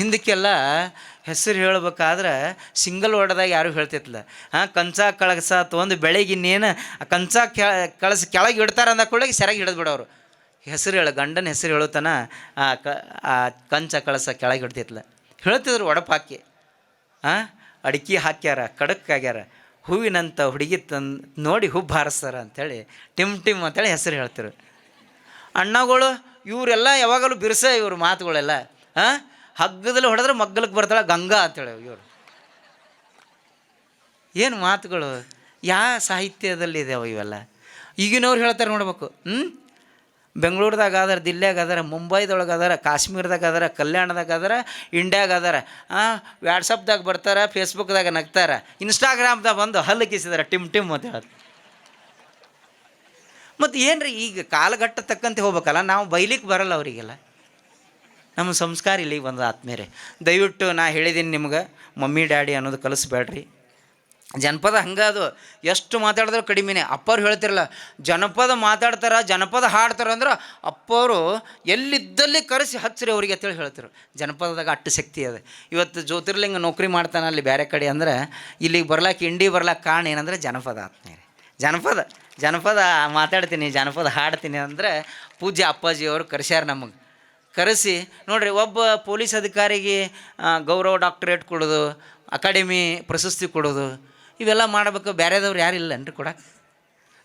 ಹಿಂದಕ್ಕೆಲ್ಲ ಹೆಸರು ಹೇಳ್ಬೇಕಾದ್ರೆ ಸಿಂಗಲ್ ವರ್ಡ್ದಾಗ ಯಾರು ಹೇಳ್ತಿತ್ತಲ್ಲ. ಕಂಚ ಕಳಸ ತೊಗೊಂಡು ಬೆಳಗ್ಗೆ ಇನ್ನೇನು ಕಂಚ ಕಳಸ ಕೆಳಗೆ ಇಡ್ತಾರೆ ಅಂದ ಕೂಡಲೇ ಸೆರಗಿ ಹಿಡಿದು ಬಿಡೋರು. ಹೆಸರು ಗಂಡನ ಹೆಸರು ಹೇಳುತ್ತಾನ ಆ ಕಂಚ ಕಳಸ ಕೆಳಗೆ ಹಿಡ್ತಿತ್ತಲ್ಲ. ಹೇಳ್ತಿದ್ರು ಒಡಪು ಹಾಕಿ, ಅಡಿಕೆ ಹಾಕ್ಯಾರ, ಕಡಕ್ಕಾಗ್ಯಾರ, ಹೂವಿನಂಥ ಹುಡುಗಿ ನೋಡಿ ಹುಬ್ಬು ಹಾರಿಸ್ತಾರ ಅಂಥೇಳಿ ಟಿಮ್ ಟಿಮ್ ಅಂತೇಳಿ ಹೆಸರು ಹೇಳ್ತಿರು. ಅಣ್ಣಗಳು ಇವರೆಲ್ಲ ಯಾವಾಗಲೂ ಬಿರ್ಸ ಇವ್ರ ಮಾತುಗಳೆಲ್ಲ. ಹಗ್ಗದಲ್ಲಿ ಹೊಡೆದ್ರೆ ಮಗ್ಗಲಕ್ಕೆ ಬರ್ತಾಳೆ ಗಂಗಾ ಅಂತೇಳಿ ಇವರು. ಏನು ಮಾತುಗಳು, ಯಾವ ಸಾಹಿತ್ಯದಲ್ಲಿ ಇದಾವೆ ಇವೆಲ್ಲ. ಈಗಿನವ್ರು ಹೇಳ್ತಾರೆ ನೋಡ್ಬೇಕು. ಬೆಂಗಳೂರದಾಗ ಅದಾರ, ದಿಲ್ಲಿಯಾಗ ಅದಾರ, ಮುಂಬೈದೊಳಗೆ ಅದಾರ, ಕಾಶ್ಮೀರದಾಗ ಅದಾರ, ಕಲ್ಯಾಣದಾಗ ಅದಾರ, ಇಂಡ್ಯಾಗ ಅದಾರ. ವಾಟ್ಸಪ್ದಾಗ ಬರ್ತಾರೆ, ಫೇಸ್ಬುಕ್ದಾಗ ನಗ್ತಾರೆ, ಇನ್ಸ್ಟಾಗ್ರಾಮ್ದಾಗ ಬಂದು ಹಲ್ಲು ಕಿಸಿದಾರೆ ಟಿಮ್ ಟಿಮ್ ಅಂತ ಹೇಳೋದು. ಮತ್ತು ಏನು ರೀ, ಈಗ ಕಾಲಘಟ್ಟ ತಕ್ಕಂತೆ ಹೋಗ್ಬೇಕಲ್ಲ, ನಾವು ಬೈಲಿಕ್ಕೆ ಬರಲ್ಲ ಅವರಿಗೆಲ್ಲ. ನಮ್ಮ ಸಂಸ್ಕಾರ ಇಲ್ಲಿಗೆ ಬಂದ ಆತ್ಮೇರೆ. ದಯವಿಟ್ಟು ನಾ ಹೇಳಿದ್ದೀನಿ ನಿಮ್ಗೆ, ಮಮ್ಮಿ ಡ್ಯಾಡಿ ಅನ್ನೋದು ಕಲಿಸ್ಬೇಡ್ರಿ. ಜನಪದ ಹಂಗೆ ಅದು, ಎಷ್ಟು ಮಾತಾಡಿದ್ರು ಕಡಿಮೆನೇ. ಅಪ್ಪವ್ರು ಹೇಳ್ತಿರಲ್ಲ, ಜನಪದ ಮಾತಾಡ್ತಾರೆ, ಜನಪದ ಹಾಡ್ತಾರೆ ಅಂದ್ರೆ ಅಪ್ಪವರು ಎಲ್ಲಿದ್ದಲ್ಲಿ ಕರೆಸಿ ಹಚ್ಚಿರಿ ಅವ್ರಿಗೆ ಅಂತೇಳಿ ಹೇಳ್ತಿರು. ಜನಪದದಾಗ ಅಟ್ಟು ಶಕ್ತಿ ಅದ. ಇವತ್ತು ಜ್ಯೋತಿರ್ಲಿಂಗ ನೌಕರಿ ಮಾಡ್ತಾನೆ ಅಲ್ಲಿ ಬೇರೆ ಕಡೆ ಅಂದ್ರೆ, ಇಲ್ಲಿಗೆ ಬರ್ಲಾಕ ಇಂಡಿ ಬರ್ಲಾಕ ಕಾರಣ ಏನಂದ್ರೆ ಜನಪದ ಆತ್ಮೇಲೆ. ಜನಪದ ಮಾತಾಡ್ತೀನಿ, ಜನಪದ ಹಾಡ್ತೀನಿ ಅಂದರೆ ಪೂಜ್ಯ ಅಪ್ಪಾಜಿಯವರು ಕರೆಸ್ಯಾರ ನಮಗೆ. ಕರೆಸಿ ನೋಡಿರಿ, ಒಬ್ಬ ಪೊಲೀಸ್ ಅಧಿಕಾರಿಗೆ ಗೌರವ ಡಾಕ್ಟರೇಟ್ ಕೊಡೋದು, ಅಕಾಡೆಮಿ ಪ್ರಶಸ್ತಿ ಕೊಡೋದು, ಇವೆಲ್ಲ ಮಾಡಬೇಕು. ಬೇರೆದವ್ರು ಯಾರಿಲ್ಲನ್ರಿ ಕೊಡಕ್ಕೆ.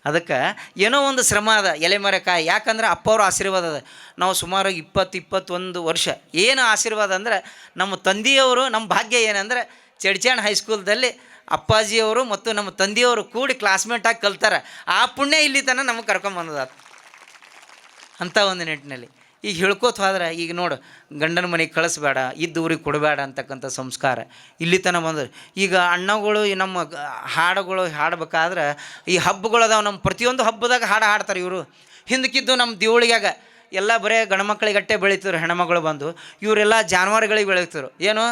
ಅದಕ್ಕೆ ಏನೋ ಒಂದು ಶ್ರಮ ಅದ, ಎಲೆ ಮರೆಕಾಯಿ. ಯಾಕಂದ್ರೆ ಅಪ್ಪವ್ರ ಆಶೀರ್ವಾದ ಅದ. ನಾವು ಸುಮಾರು 20-21 ವರ್ಷ ಏನು ಆಶೀರ್ವಾದ ಅಂದ್ರೆ, ನಮ್ಮ ತಂದೆಯವರು, ನಮ್ಮ ಭಾಗ್ಯ ಏನಂದ್ರೆ ಚಡ್ಚಾಣ್ ಹೈಸ್ಕೂಲ್ದಲ್ಲಿ ಅಪ್ಪಾಜಿಯವರು ಮತ್ತು ನಮ್ಮ ತಂದೆಯವರು ಕೂಡಿ ಕ್ಲಾಸ್ಮೇಟಾಗಿ ಕಲ್ತಾರೆ. ಆ ಪುಣ್ಯ ಇಲ್ಲಿ ತನಕ ನಮಗೆ ಕರ್ಕೊಂಬಂದದ ಅಂಥ ಒಂದು ನಿಟ್ಟಿನಲ್ಲಿ. ಈಗ ಹೇಳ್ಕೋತ ಹೋದ್ರೆ, ಈಗ ನೋಡು, ಗಂಡನ ಮನೆಗೆ ಕಳಿಸ್ಬೇಡ, ಇದ್ದ ಊರಿಗೆ ಕೊಡಬೇಡ ಅಂತಕ್ಕಂಥ ಸಂಸ್ಕಾರ ಇಲ್ಲಿ ತನಕ ಬಂದ್ರೆ. ಈಗ ಅಣ್ಣಗಳು ನಮ್ಮ ಹಾಡುಗಳು ಹಾಡ್ಬೇಕಾದ್ರೆ, ಈ ಹಬ್ಬಗಳು ಅದಾವೆ, ನಮ್ಮ ಪ್ರತಿಯೊಂದು ಹಬ್ಬದಾಗ ಹಾಡು ಹಾಡ್ತಾರೆ ಇವರು. ಹಿಂದಕ್ಕಿದ್ದು ನಮ್ಮ ದೇವಳಿಗಾಗ ಎಲ್ಲ ಬರೇ ಗಂಡ್ಮಕ್ಳಿಗಟ್ಟೆ ಬೆಳೀತಿದ್ರು, ಹೆಣ್ಮಗಳು ಬಂದು ಇವರೆಲ್ಲ ಜಾನುವಾರುಗಳಿಗೆ ಬೆಳೀತಿದ್ರು. ಏನು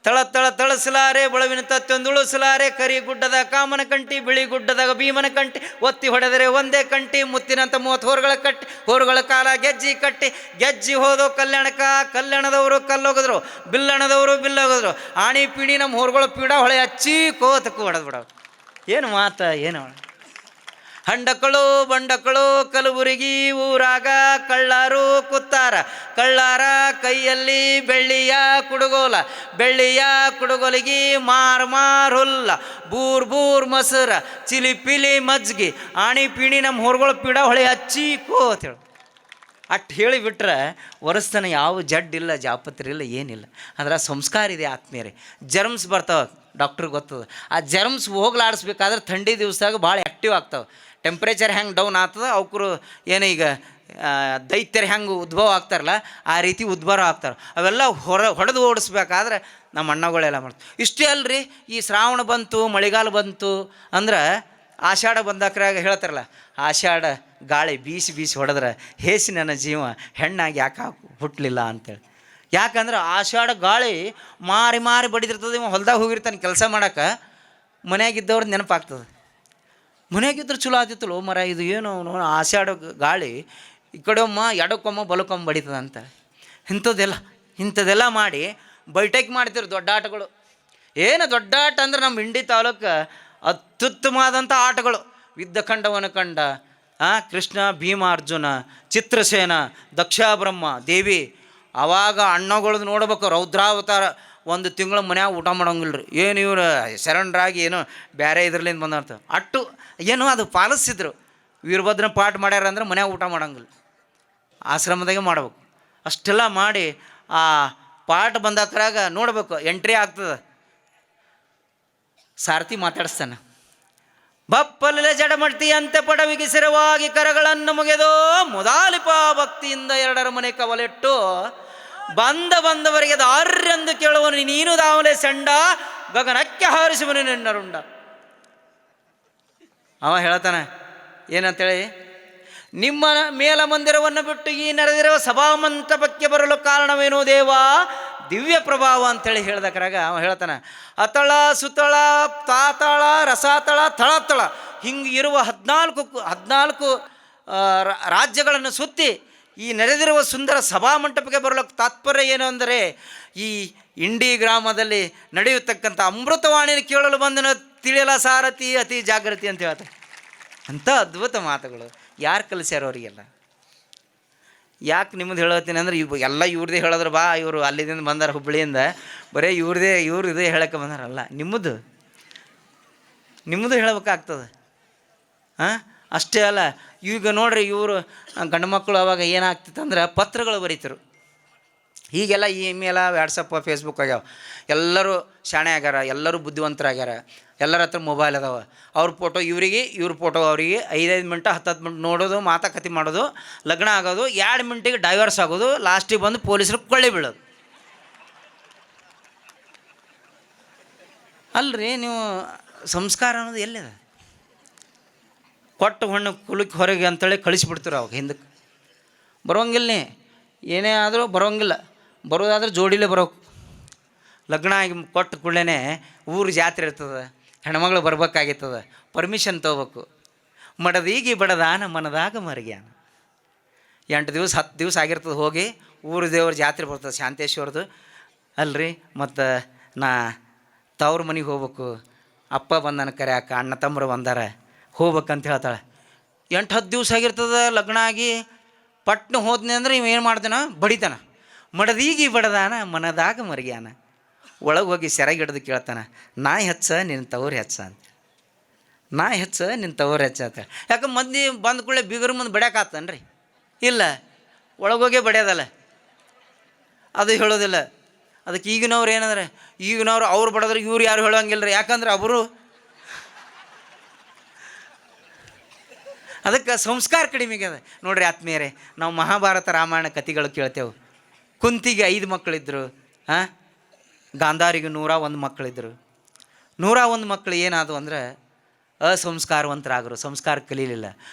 ತಳ ತಳ ತಳಸಲಾರೆ, ಬಳವಿನ ತತ್ತೊಂದುಳಿಸಲಾರೆ, ಕರಿ ಗುಡ್ಡದ ಕಾಮನ ಕಂಟಿ, ಬಿಳಿ ಗುಡ್ಡದಾಗ ಭೀಮನ ಕಂಟಿ, ಒತ್ತಿ ಹೊಡೆದರೆ ಒಂದೇ ಕಂಟಿ, ಮುತ್ತಿನಂತ 30 ಹೋರುಗಳ ಕಟ್ಟಿ, ಹೋರುಗಳ ಕಾಲ ಗೆಜ್ಜಿ ಕಟ್ಟಿ, ಗೆಜ್ಜಿ ಹೋದೋ ಕಲ್ಯಾಣಕ್ಕ, ಕಲ್ಯಾಣದವರು ಕಲ್ಲೋಗಿದ್ರು, ಬಿಲ್ಲಣದವರು ಬಿಲ್ಲೋಗಿದ್ರು, ಆಣಿ ಪಿಣಿ ನಮ್ಮ ಹೋರುಗಳು ಪೀಡ ಹೊಳೆ ಹಚ್ಚಿ ಕೋತಕ್ಕೂ ಹೊಡೆದು ಬಿಡೋರು. ಏನು ಮಾತ, ಏನು ಹಂಡಕಳು ಬಂಡಕಳು ಕಲಬುರಗಿ ಊರಾಗ ಕಳ್ಳಾರು ಕುತ್ತಾರ, ಕಳ್ಳಾರ ಕೈಯಲ್ಲಿ ಬೆಳ್ಳಿಯ ಕುಡುಗೋಲ, ಬೆಳ್ಳಿಯ ಕುಡುಗೋಲಿಗೆ ಮಾರ್ ಹುಲ್ಲ, ಬೂರ್ ಬೂರ್ ಮೊಸರ, ಚಿಲಿ ಪಿಲಿ ಮಜ್ಗಿ, ಆಣಿ ಪಿಣಿ ನಮ್ಮ ಹೊರಗಳು ಪಿಡ ಹೊಳೆ ಹಚ್ಚಿ ಕೋತೇಳು. ಅಟ್ಟು ಹೇಳಿಬಿಟ್ರೆ ವರ್ಷತನ ಯಾವ ಜಡ್ಡಿಲ್ಲ, ಜಾಪತ್ರೆ ಇಲ್ಲ, ಏನಿಲ್ಲ. ಅಂದ್ರೆ ಸಂಸ್ಕಾರ ಇದೆ ಆತ್ಮೀಯರೇ. ಜರ್ಮ್ಸ್ ಬರ್ತಾವೆ, ಡಾಕ್ಟ್ರಿಗೆ ಗೊತ್ತದ. ಆ ಜರ್ಮ್ಸ್ ಹೋಗ್ಲಾಡಿಸ್ಬೇಕಾದ್ರೆ ಥಂಡಿ ದಿವಸದಾಗ ಭಾಳ ಆ್ಯಕ್ಟಿವ್ ಆಗ್ತಾವೆ. ಟೆಂಪ್ರೇಚರ್ ಹೆಂಗೆ ಡೌನ್ ಆಗ್ತದೆ, ಅವ್ರು ಏನು ಈಗ ದೈತ್ಯರು ಹೆಂಗೆ ಉದ್ಭವ ಆಗ್ತಾರಲ್ಲ, ಆ ರೀತಿ ಉದ್ಭವ ಆಗ್ತಾರೆ. ಅವೆಲ್ಲ ಹೊಡೆದು ಓಡಿಸ್ಬೇಕಾದ್ರೆ ನಮ್ಮ ಅಣ್ಣಗಳೆಲ್ಲ ಮಾಡ್ತಾರೆ. ಇಷ್ಟೇ ಅಲ್ರಿ, ಈ ಶ್ರಾವಣ ಬಂತು, ಮಳೆಗಾಲ ಬಂತು ಅಂದ್ರೆ, ಆಷಾಢ ಬಂದಾಕ್ರಾಗ ಹೇಳ್ತಾರಲ್ಲ, ಆಷಾಢ ಗಾಳಿ ಬೀಸಿ ಬೀಸಿ ಹೊಡೆದ್ರೆ ಹೇಸಿ ನನ್ನ ಜೀವ ಹೆಣ್ಣಾಗಿ ಯಾಕೆ ಹುಟ್ಟಲಿಲ್ಲ ಅಂತೇಳಿ. ಯಾಕಂದ್ರೆ ಆಷಾಢ ಗಾಳಿ ಮಾರಿ ಮಾರಿ ಬಡಿದಿರ್ತದೆ. ಇವ ಹೊಲ್ದಾಗ ಹೋಗಿರ್ತಾನೆ ಕೆಲಸ ಮಾಡೋಕೆ, ಮನೆಯಾಗಿದ್ದವ್ರದ್ದು ನೆನಪಾಗ್ತದೆ. ಮನೆಯಾಗಿದ್ರೆ ಚಲೋ ಆತಿತ್ತಲ್ಲ ಮರ, ಇದು ಏನು ಆಷಾಢ ಗಾಳಿ ಈ ಕಡೆ ಒಮ್ಮ ಎಡಕ್ಕೊಮ್ಮ ಬಲಕ್ಕೊಮ್ಮ ಬಡಿತದಂತ. ಇಂಥದ್ದೆಲ್ಲ ಮಾಡಿ ಬೈಟೆಕ್ ಮಾಡ್ತಿರು ದೊಡ್ಡ ಆಟಗಳು. ಏನು ದೊಡ್ಡ ಆಟ ಅಂದ್ರೆ ನಮ್ಮ ಇಂಡಿ ತಾಲೂಕು ಅತ್ಯುತ್ತಮವಾದಂಥ ಆಟಗಳು. ಯುದ್ಧಖಂಡವನ ಕಂಡ, ಕೃಷ್ಣ ಭೀಮ ಅರ್ಜುನ, ಚಿತ್ರಸೇನ, ದಕ್ಷಾಬ್ರಹ್ಮ ದೇವಿ. ಆವಾಗ ಅಣ್ಣಗಳದ್ದು ನೋಡ್ಬೇಕು, ರೌದ್ರಾವತಾರ. 1 ತಿಂಗಳು ಮನ್ಯಾಗ ಊಟ ಮಾಡೋಂಗಿಲ್ಲ ರೀ. ಏನು ಇವರು ಶರಣರಾಗಿ ಏನೋ ಬೇರೆ ಇದ್ರಲ್ಲಿಂದ ಬಂದಂತ ಅಟ್ಟು ಏನು ಅದು ಪಾಲಿಸ್ತಿದ್ರು. ವೀರಭದ್ರ ಪಾಠ ಮಾಡ್ಯಾರ ಅಂದ್ರೆ ಮನ್ಯಾಗ ಊಟ ಮಾಡೋಂಗಿಲ್ಲ, ಆಶ್ರಮದಾಗೆ ಮಾಡ್ಬೇಕು. ಅಷ್ಟೆಲ್ಲ ಮಾಡಿ ಆ ಪಾಠ ಬಂದಾಕ್ರಾಗ ನೋಡ್ಬೇಕು, ಎಂಟ್ರಿ ಆಗ್ತದೆ. ಸಾರಥಿ ಮಾತಾಡಿಸ್ತಾನೆ, ಬಪ್ಪಲಲೆ ಜಡಮಡ್ತಿ ಅಂತೆ ಪಡವಿಗೆ ಸಿರವಾಗಿ ಕರಗಳನ್ನು ಮುಗೆದೋ, ಮೊದಾಲಿಪ ಭಕ್ತಿಯಿಂದ 2 ಮನೆ ಕವಲಿಟ್ಟು, ಬಂದವರಿಗೆ ದಾರ್ಯಂದು ಕೇಳುವನು ನೀನು ದಾವಲೆ ಸಂಡ, ಗಗನಕ್ಕೆ ಹಾರಿಸುವನು ನಿನ್ನರುಂಡ. ಅವ ಹೇಳ್ತಾನೆ ಏನಂತೇಳಿ, ನಿಮ್ಮ ಮೇಲ ಮಂದಿರವನ್ನು ಬಿಟ್ಟು ಈ ನೆರೆದಿರುವ ಸಭಾಮಂಟಪಕ್ಕೆ ಬರಲು ಕಾರಣವೇನು ದೇವ, ದಿವ್ಯ ಪ್ರಭಾವ ಅಂತೇಳಿ ಹೇಳ್ದಕ್ರಾಗ ಅವ ಹೇಳ್ತಾನೆ, ಅತಳ ಸುತಳ ತಾತಳ ರಸಾತಳ ತಳತಳ ಹಿಂಗೆ ಇರುವ 14 ರಾಜ್ಯಗಳನ್ನು ಸುತ್ತಿ ಈ ನೆರೆದಿರುವ ಸುಂದರ ಸಭಾಮಂಟಪಕ್ಕೆ ಬರಲು ತಾತ್ಪರ್ಯ ಏನು ಅಂದರೆ, ಈ ಇಂಡಿ ಗ್ರಾಮದಲ್ಲಿ ನಡೆಯತಕ್ಕಂಥ ಅಮೃತವಾಣಿನ ಕೇಳಲು ಬಂದನು ತಿಳಿಯಲ ಸಾರಥಿ ಅತಿ ಜಾಗೃತಿ ಅಂತ ಹೇಳ್ತಾರೆ. ಅಂಥ ಅದ್ಭುತ ಮಾತುಗಳು ಯಾರು ಕಲಿಸ್ಯಾರ ಅವರಿಗೆಲ್ಲ? ಯಾಕೆ ನಿಮ್ಮದು ಹೇಳತ್ತೀನಿ ಅಂದರೆ, ಎಲ್ಲ ಇವ್ರದೇ ಹೇಳಿದ್ರು, ಬಾ ಇವರು ಅಲ್ಲಿದಿಂದ ಬಂದಾರ ಹುಬ್ಬಳ್ಳಿಯಿಂದ, ಬರೀ ಇವ್ರು ಇದೇ ಹೇಳಕ್ಕೆ ಬಂದಾರಲ್ಲ, ನಿಮ್ಮದು ಹೇಳಬೇಕಾಗ್ತದೆ. ಹಾಂ, ಅಷ್ಟೇ ಅಲ್ಲ, ಈಗ ನೋಡ್ರಿ ಇವರು ಗಂಡು ಮಕ್ಕಳು ಅವಾಗ ಏನಾಗ್ತಿತ್ತು ಅಂದ್ರೆ ಪತ್ರಗಳು ಬರೀತರು. ಹೀಗೆಲ್ಲ ಇಮೇಲ, ವಾಟ್ಸಪ್, ಫೇಸ್ಬುಕ್ ಆಗ್ಯಾವ. ಎಲ್ಲರೂ ಶಾಣೆ ಆಗ್ಯಾರ, ಎಲ್ಲರೂ ಬುದ್ಧಿವಂತರಾಗ್ಯಾರ, ಎಲ್ಲರ ಹತ್ರ ಮೊಬೈಲ್ ಅದಾವ. ಅವ್ರ ಫೋಟೋ ಇವರಿಗೆ, ಇವ್ರ ಫೋಟೋ ಅವರಿಗೆ 5-5 ಮಿನಿಟ್ 10-10 ಮಿನಿಟ್ ನೋಡೋದು, ಮಾತುಕತೆ ಮಾಡೋದು, ಲಗ್ನ ಆಗೋದು, 2 ಮಿನಿಟಿಗೆ ಡೈವರ್ಸ್ ಆಗೋದು, ಲಾಸ್ಟಿಗೆ ಬಂದು ಪೊಲೀಸರು ಕೊಳ್ಳಿ ಬೀಳೋದು. ಅಲ್ರಿ, ನೀವು ಸಂಸ್ಕಾರ ಅನ್ನೋದು ಎಲ್ಲಿದೆ? ಕೊಟ್ಟು ಹಣ್ಣು ಕುಲಕ್ಕೆ ಹೊರಗೆ ಅಂತೇಳಿ ಕಳಿಸಿಬಿಡ್ತೀರ. ಅವಾಗ ಹಿಂದಕ್ಕೆ ಬರೋಂಗಿಲ್ಲ, ಏನೇ ಆದರೂ ಬರೋಂಗಿಲ್ಲ. ಬರೋದಾದ್ರೆ ಜೋಡಿಲೇ ಬರೋಕು. ಲಗ್ನ ಆಗಿ ಕೊಟ್ಟು ಕೂಡಲೇ ಊರು ಜಾತ್ರೆ ಇರ್ತದೆ, ಹೆಣ್ಮಗಳು ಬರ್ಬೇಕಾಗಿರ್ತದೆ, ಪರ್ಮಿಷನ್ ತೊಗೋಬೇಕು. ಮಡದೀಗಿ ಬಡದಾನ ಮನದಾಗ ಮರಗ್ಯಾನ. 8 ದಿವಸ 10 ದಿವಸ ಆಗಿರ್ತದೆ ಹೋಗಿ. ಊರು ದೇವ್ರ ಜಾತ್ರೆ ಬರ್ತದೆ ಶಾಂತೇಶ್ವರದು. ಅಲ್ರಿ, ಮತ್ತು ನಾ ತವ್ರ ಮನೆಗೆ ಹೋಗ್ಬೇಕು, ಅಪ್ಪ ಬಂದನ ಕರ್ಯಾಕ, ಅಣ್ಣ ತಮ್ಮರು ಬಂದಾರ, ಹೋಗ್ಬೇಕಂತ ಹೇಳ್ತಾಳೆ. 8-10 ದಿವಸ ಆಗಿರ್ತದೆ ಲಗ್ನ ಆಗಿ. ಪಟ್ನ ಹೋದ್ನಿ ಅಂದ್ರೆ ಇವ ಏನು ಮಾಡ್ತಾನ? ಬಡಿತಾನ. ಮಡದೀಗಿ ಬಡದಾನ ಮನದಾಗ ಮರಗ್ಯಾನ. ಒಳಗೆ ಹೋಗಿ ಸೆರಗಿ ಹಿಡ್ದು ಕೇಳ್ತಾನೆ, ನಾಯಿ ಹೆಚ್ಚ ನಿನ್ನ ತವ್ರು ಹೆಚ್ಚ ಅಂತ. ನಾಯಿ ಹೆಚ್ಚ ನಿನ್ನ ತವ್ರು ಹೆಚ್ಚ ಅಂತ. ಯಾಕೆ ಮಂದಿ ಬಂದ ಕೂಡಲೇ ಬೀಗರ ಮುಂದೆ ಬಡ್ಯಾಕಾತನ್ರಿ? ಇಲ್ಲ, ಒಳಗೋಗೇ ಬಡಿಯೋದಲ್ಲ, ಅದು ಹೇಳೋದಿಲ್ಲ. ಅದಕ್ಕೆ ಈಗಿನವ್ರು ಏನಂದ್ರೆ, ಈಗಿನವ್ರು ಅವ್ರು ಬಡದ್ರೆ ಇವ್ರು ಯಾರು ಹೇಳೋಂಗಿಲ್ಲ ರೀ. ಯಾಕಂದ್ರೆ ಅವರು ಅದಕ್ಕೆ ಸಂಸ್ಕಾರ ಕಡಿಮೆಗೆ ಅದ ನೋಡ್ರಿ ಆತ್ಮೀಯರೇ. ನಾವು ಮಹಾಭಾರತ ರಾಮಾಯಣ ಕಥೆಗಳು ಕೇಳ್ತೇವೆ. ಕುಂತಿಗೆ 5 ಮಕ್ಕಳಿದ್ರು, ಹಾಂ, ಗಾಂಧಾರಿಗೆ 101 ಮಕ್ಕಳಿದ್ರು. 101 ಮಕ್ಕಳು ಏನಾದವು ಅಂದ್ರೆ ಅಸಂಸ್ಕಾರವಂತರಾದರು, ಸಂಸ್ಕಾರ ಕಲೀಲಿಲ್ಲ.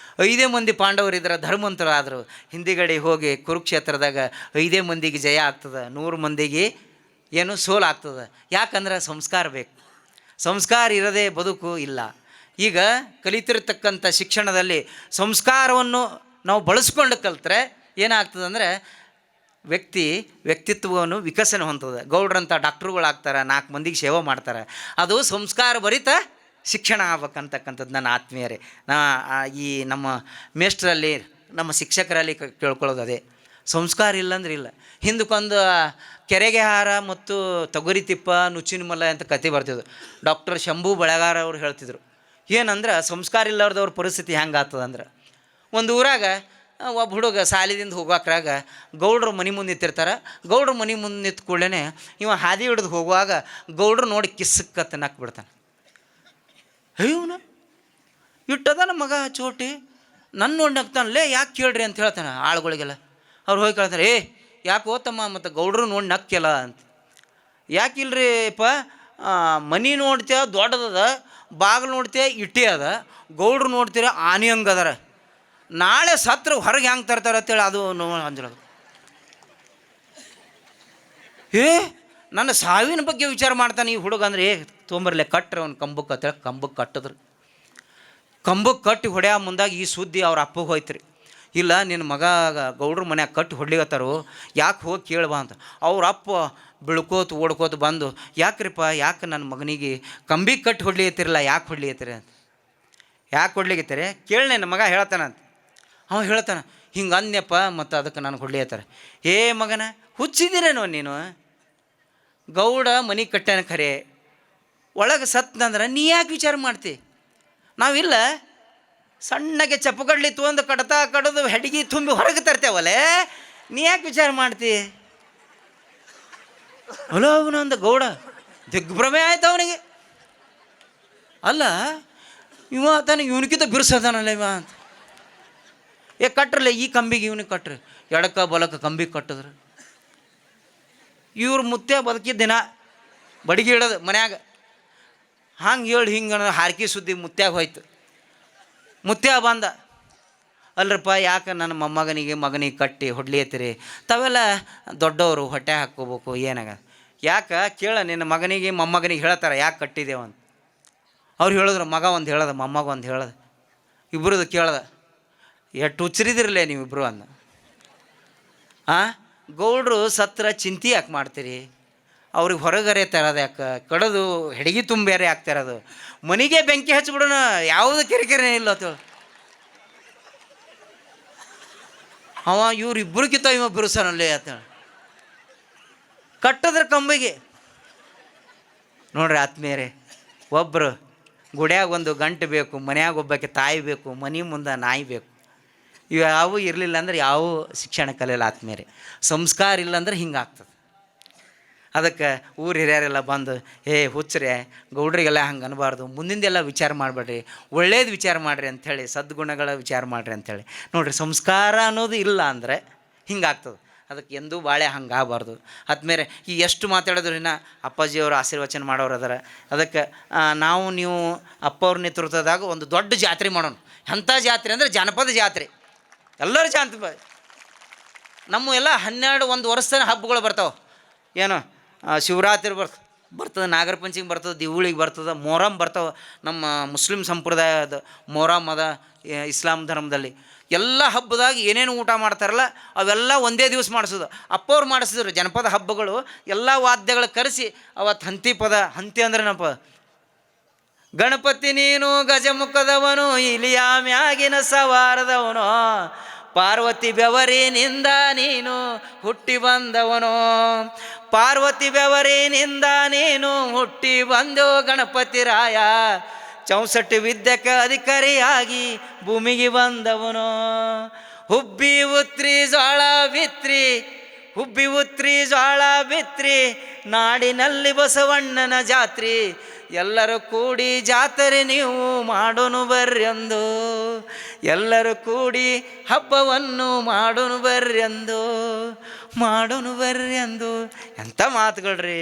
5 ಮಂದಿ ಪಾಂಡವರಿದ್ರೆ ಧರ್ಮವಂತರಾದರು. ಹಿಂದಿಗಡೆ ಹೋಗಿ ಕುರುಕ್ಷೇತ್ರದಾಗ 5 ಮಂದಿಗೆ ಜಯ ಆಗ್ತದೆ, 100 ಮಂದಿಗೆ ಏನು ಸೋಲು ಆಗ್ತದೆ. ಯಾಕಂದ್ರೆ ಸಂಸ್ಕಾರ ಬೇಕು. ಸಂಸ್ಕಾರ ಇರದೇ ಬದುಕು ಇಲ್ಲ. ಈಗ ಕಲಿತಿರ್ತಕ್ಕಂಥ ಶಿಕ್ಷಣದಲ್ಲಿ ಸಂಸ್ಕಾರವನ್ನು ನಾವು ಬಳಸ್ಕೊಂಡು ಕಲಿತ್ರೆ ಏನಾಗ್ತದೆ ಅಂದರೆ ವ್ಯಕ್ತಿತ್ವವನ್ನು ವಿಕಸನ ಹೊಂದದೆ. ಗೌಡ್ರಂಥ ಡಾಕ್ಟ್ರುಗಳಾಗ್ತಾರೆ, 4 ಮಂದಿಗೆ ಸೇವೆ ಮಾಡ್ತಾರೆ. ಅದು ಸಂಸ್ಕಾರ ಭರಿತ ಶಿಕ್ಷಣ ಆಗ್ಬೇಕಂತಕ್ಕಂಥದ್ದು ನನ್ನ ಆತ್ಮೀಯರೇ. ಈ ನಮ್ಮ ಮೇಷ್ಟ್ರಲ್ಲಿ, ನಮ್ಮ ಶಿಕ್ಷಕರಲ್ಲಿ ಕೇಳ್ಕೊಳ್ಳೋದು ಅದೇ. ಸಂಸ್ಕಾರ ಇಲ್ಲಂದ್ರೆ ಇಲ್ಲ. ಹಿಂದಕ್ಕೊಂದು ಕೆರೆಗೆ ಹಾರ ಮತ್ತು ತೊಗರಿ ತಿಪ್ಪ ನುಚ್ಚಿನ ಮಲ್ಲ ಅಂತ ಕತೆ ಬರ್ತಿದ್ರು. ಡಾಕ್ಟರ್ ಶಂಭು ಬೆಳಗಾರ ಅವರು ಹೇಳ್ತಿದ್ರು. ಏನಂದ್ರೆ ಸಂಸ್ಕಾರ ಇಲ್ಲಾರ್ದವ್ರ ಪರಿಸ್ಥಿತಿ ಹೆಂಗೆ ಆಗ್ತದಂದ್ರೆ, ಒಂದು ಊರಾಗ ಒಬ್ಬ ಹುಡುಗ ಸಾಲಿದಿಂದ ಹೋಗೋಕ್ರಾಗ ಗೌಡ್ರು ಮನೆ ಮುಂದೆ ನಿಂತಿರ್ತಾರೆ. ಗೌಡ್ರು ಮನೆ ಮುಂದೆ ನಿಂತ ಕೂಡಲೇ ಇವ ಹಾದಿ ಹಿಡಿದು ಹೋಗುವಾಗ ಗೌಡ್ರು ನೋಡಿ ಕಿಸ್ಸಕ್ಕೆ ನಕ್ ಬಿಡ್ತಾನೆ. ಅಯ್ಯವನ ಇಟ್ಟದ ನಮ್ಮ ಮಗ ಚೋಟಿ ನನ್ನ ನೋಡಿ ನಗ್ತಾನಲ್ಲೇ, ಯಾಕೆ ಕೇಳ್ರಿ ಅಂತ ಹೇಳ್ತಾನೆ ಆಳುಗಳಿಗೆಲ್ಲ. ಅವ್ರು ಹೋಗಿ ಕೇಳ್ತಾರೆ, ಯಾಕೆ ಓತಮ್ಮ ಮತ್ತು ಗೌಡ್ರು ನೋಡಿ ನಕ್ಕೆಲ್ಲ ಅಂತ. ಯಾಕಿಲ್ರಿ ಪ, ಮನೆ ನೋಡ್ತೇವೆ ದೊಡ್ಡದದ, ಬಾಗಿಲು ನೋಡ್ತೇವೆ ಇಟ್ಟಿ ಅದ, ಗೌಡ್ರು ನೋಡ್ತೀರ ಆನೆ ಹಂಗೆ ಅದಾರ, ನಾಳೆ ಸತ್ರ ಹೊರಗೆ ಹೆಂಗೆ ತರ್ತಾರೆ ಅಂತೇಳಿ ಅದು ಅಂಜಲದು. ನನ್ನ ಸಾವಿನ ಬಗ್ಗೆ ವಿಚಾರ ಮಾಡ್ತಾನೆ ಈ ಹುಡುಗ. ಅಂದ್ರೆ ತೊಂಬರ್ಲೆ ಕಟ್ಟ್ರೆ ಅವ್ನು ಕಂಬಕ್ಕೆ ಅಂತೇಳಿ ಕಂಬಕ್ಕೆ ಕಟ್ಟಿದ್ರು. ಕಂಬಕ್ಕೆ ಕಟ್ಟಿ ಹೊಡ್ಯೋ ಮುಂದಾಗ ಈ ಸುದ್ದಿ ಅವ್ರ ಅಪ್ಪಗೆ ಹೋಯ್ತು ರೀ. ಇಲ್ಲ, ನಿನ್ನ ಮಗ ಗೌಡ್ರ ಮನ್ಯಾಗ ಕಟ್ಟಿ ಹೊಡ್ಲಿಗತ್ತಾರು, ಯಾಕೆ ಹೋಗಿ ಕೇಳ್ಬಾ ಅಂತ. ಅವ್ರ ಅಪ್ಪ ಬಿಳ್ಕೋತ ಓಡ್ಕೋತ ಬಂದು, ಯಾಕ್ರಿಪ್ಪ, ಯಾಕೆ ನನ್ನ ಮಗನಿಗೆ ಕಂಬಿಗೆ ಕಟ್ಟಿ ಹೊಡ್ಲಿಗತ್ತಿರಲ್ಲ, ಯಾಕೆ ಹೊಡ್ಲಿಗತ್ತೀರಿ ಅಂತ. ಯಾಕೆ ಹೊಡ್ಲಿಗತ್ತೀರಿ ಕೇಳಿ ನನ್ನ ಮಗ ಹೇಳ್ತಾನಂತ. ಅವ ಹೇಳ್ತಾನೆ, ಹಿಂಗೆ ಅಂದ್ಯಪ್ಪ, ಮತ್ತು ಅದಕ್ಕೆ ನನಗೆ ಹೊಡ್ಲಿಗತ್ತಾರೆ. ಮಗನ ಹುಚ್ಚಿದ್ದೀರೇನೋ ನೀನು? ಗೌಡ ಮನೆ ಕಟ್ಟಾನ ಖರೆ, ಒಳಗೆ ಸತ್ನಂದ್ರೆ ನೀ ಯಾಕೆ ವಿಚಾರ ಮಾಡ್ತಿ? ನಾವಿಲ್ಲ ಸಣ್ಣಗೆ ಚಪ್ಪಗಡ್ಲಿ ತೊಂದು ಕಡ್ತಾ ಕಡ್ದು ಹೆಡ್ಗಿ ತುಂಬಿ ಹೊರಗೆ ತರ್ತೇವಲ್ಲೇ, ನೀ ಯಾಕೆ ವಿಚಾರ ಮಾಡ್ತಿ? ಅಲ್ಲ ಅವನೊಂದು ಗೌಡ ದಿಗ್ಭ್ರಮೆ ಆಯ್ತು ಅವನಿಗೆ. ಅಲ್ಲ ಇವ ತಾನೆ ಇವನಿಗಿಂತ ಬಿರ್ಸದಾನಲ್ಲ ಇವ ಅಂತ. ಕಟ್ರಲ್ಲ ಈ ಕಂಬಿಗೆ ಇವನಿಗೆ ಕಟ್ರಿ, ಎಡಕ ಬಲಕ ಕಂಬಿಗೆ ಕಟ್ಟಿದ್ರು. ಇವ್ರು ಮುತ್ಯ ಬದುಕಿದ ದಿನ ಬಡಿಗೆ ಇಡೋದು ಮನ್ಯಾಗ. ಹಂಗೆ ಹೇಳಿ ಹಿಂಗೆ ಹಾರ್ಕಿ ಸುದ್ದಿ ಮುತ್ಯಾಗ ಹೋಯ್ತು. ಮುತ್ಯ ಬಂದ, ಅಲ್ರಪ್ಪ ಯಾಕೆ ನನ್ನ ಮಗನಿಗೆ ಕಟ್ಟಿ ಹೊಡ್ಲಿಯತ್ತೀರಿ? ತಾವೆಲ್ಲ ದೊಡ್ಡವರು ಹೊಟ್ಟೆ ಹಾಕ್ಕೋಬೇಕು, ಏನಾಗ ಯಾಕೆ ಕೇಳ, ನಿನ್ನ ಮಗನಿಗೆ ಮೊಮ್ಮಗನಿಗೆ ಹೇಳ್ತಾರೆ ಯಾಕೆ ಕಟ್ಟಿದ್ದೇವ ಅಂತ. ಅವ್ರು ಹೇಳಿದ್ರು, ಮಗ ಒಂದು ಹೇಳದ, ಮೊಮ್ಮಗ ಒಂದು ಹೇಳದ, ಇಬ್ಬರದು ಕೇಳ್ದ. ಎಷ್ಟು ಹುಚ್ಚರಿದಿರಲೇ ನೀವಿಬ್ಬರು ಅಂದ. ಗೌಡ್ರು ಸತ್ರ ಚಿಂತೆ ಯಾಕೆ ಮಾಡ್ತೀರಿ? ಅವ್ರಿಗೆ ಹೊರಗರೆ ತರೋದು ಯಾಕೆ? ಕಡದು ಹೆಡಗಿ ತುಂಬೇರೆ ಆಗ್ತಿರೋದು. ಮನೆಗೆ ಬೆಂಕಿ ಹಚ್ಬಿಡೋಣ, ಯಾವುದು ಕಿರಿಕಿರಿ ಇಲ್ಲ ಅಂತ ಅವ ಇವ್ರಿಬ್ಬರಿಗಿಂತ ಇವ ಬಿರುಸನಲ್ಲಿ ಅಂತ ಕಟ್ಟದ್ರ ಕಂಬಿಗೆ. ನೋಡ್ರಿ ಆತ್ಮೀಯರೇ, ಒಬ್ಬರು ಗುಡ್ಯಾಗ ಒಂದು ಗಂಟು ಬೇಕು, ಮನ್ಯಾಗ ಒಬ್ಬಕ್ಕೆ ತಾಯಿ ಬೇಕು, ಮನೆ ಮುಂದೆ ನಾಯಿ ಬೇಕು. ಇವು ಇರಲಿಲ್ಲ ಅಂದ್ರೆ ಯಾವ ಶಿಕ್ಷಣ ಕಲಿಯಲ್ಲ ಆತ್ಮೀಯರೇ. ಸಂಸ್ಕಾರ ಇಲ್ಲಂದ್ರೆ ಹಿಂಗಾಗ್ತದೆ. ಅದಕ್ಕೆ ಊರು ಹಿರಿಯರೆಲ್ಲ ಬಂದು ಹುಚ್ಚರೆ ಗೌಡ್ರಿಗೆಲ್ಲ ಹಂಗೆ ಅನ್ಬಾರ್ದು, ಮುಂದಿಂದೆಲ್ಲ ವಿಚಾರ ಮಾಡಬೇಡ್ರಿ, ಒಳ್ಳೇದು ವಿಚಾರ ಮಾಡಿರಿ ಅಂಥೇಳಿ, ಸದ್ಗುಣಗಳ ವಿಚಾರ ಮಾಡಿರಿ ಅಂಥೇಳಿ. ನೋಡಿರಿ, ಸಂಸ್ಕಾರ ಅನ್ನೋದು ಇಲ್ಲ ಅಂದರೆ ಹಿಂಗಾಗ್ತದೆ. ಅದಕ್ಕೆ ಎಂದೂ ಬಾಳೆ ಹಂಗೆ ಆಗಬಾರ್ದು. ಆದ್ಮೇಲೆ ಈ ಎಷ್ಟು ಮಾತಾಡಿದ್ರು ಇನ್ನು ಅಪ್ಪಾಜಿಯವರು ಆಶೀರ್ವಚನ ಮಾಡೋರು ಅದರ. ಅದಕ್ಕೆ ನಾವು ನೀವು ಅಪ್ಪವ್ರ ನೇತೃತ್ವದಾಗ ಒಂದು ದೊಡ್ಡ ಜಾತ್ರೆ ಮಾಡೋಣ. ಅಂಥ ಜಾತ್ರೆ ಅಂದರೆ ಜನಪದ ಜಾತ್ರೆ. ಎಲ್ಲರೂ ಜಾನಪದ. ನಮ್ಮ ಎಲ್ಲ 1 ವರ್ಷ ತನಕ ಹಬ್ಬಗಳು ಬರ್ತಾವೆ. ಏನು ಶಿವರಾತ್ರಿ ಬರ್ತದೆ, ನಾಗರ ಪಂಚಮಿ ಬರ್ತದೆ, ದಿವಳಿಗೆ ಬರ್ತದೆ, ಮೊಹರಂ ಬರ್ತಾವೆ. ನಮ್ಮ ಮುಸ್ಲಿಂ ಸಂಪ್ರದಾಯದ ಮೊಹರಂ ಅದ, ಇಸ್ಲಾಂ ಧರ್ಮದಲ್ಲಿ ಎಲ್ಲ ಹಬ್ಬದಾಗ ಏನೇನು ಊಟ ಮಾಡ್ತಾರಲ್ಲ ಅವೆಲ್ಲ ಒಂದೇ ದಿವಸ ಮಾಡಿಸೋದು. ಅಪ್ಪವ್ರು ಮಾಡಿಸಿದ್ರು ಜನಪದ ಹಬ್ಬಗಳು. ಎಲ್ಲ ವಾದ್ಯಗಳು ಕರೆಸಿ ಅವತ್ತು ಹಂತಿ ಅಂದ್ರೆ ನಪ್ಪ ಗಣಪತಿ ನೀನು ಗಜಮುಖದವನು, ಇಲಿಯ ಮ್ಯಾಗಿನ ಸವಾರದವನು, ಪಾರ್ವತಿ ಬೆವರಿನಿಂದ ನೀನು ಹುಟ್ಟಿ ಬಂದವನು, ಪಾರ್ವತಿ ಬೆವರಿನಿಂದ ನೀನು ಹುಟ್ಟಿ ಬಂದೋ ಗಣಪತಿ ರಾಯ, 64 ವಿದ್ಯಕ್ಕೆ ಅಧಿಕಾರಿಯಾಗಿ ಭೂಮಿಗೆ ಬಂದವನು. ಹುಬ್ಬಿ ಉತ್ರಿ ಜ್ವಾಳ ಬಿತ್ರಿ ನಾಡಿನಲ್ಲಿ ಬಸವಣ್ಣನ ಜಾತ್ರೆ, ಎಲ್ಲರೂ ಕೂಡಿ ಜಾತ್ರೆ ನೀವು ಮಾಡೋನು ಬರ್ರೆಂದು, ಎಲ್ಲರೂ ಕೂಡಿ ಹಬ್ಬವನ್ನು ಮಾಡೋನು ಬರ್ರೆಂದು. ಎಂಥ ಮಾತುಗಳ್ರಿ,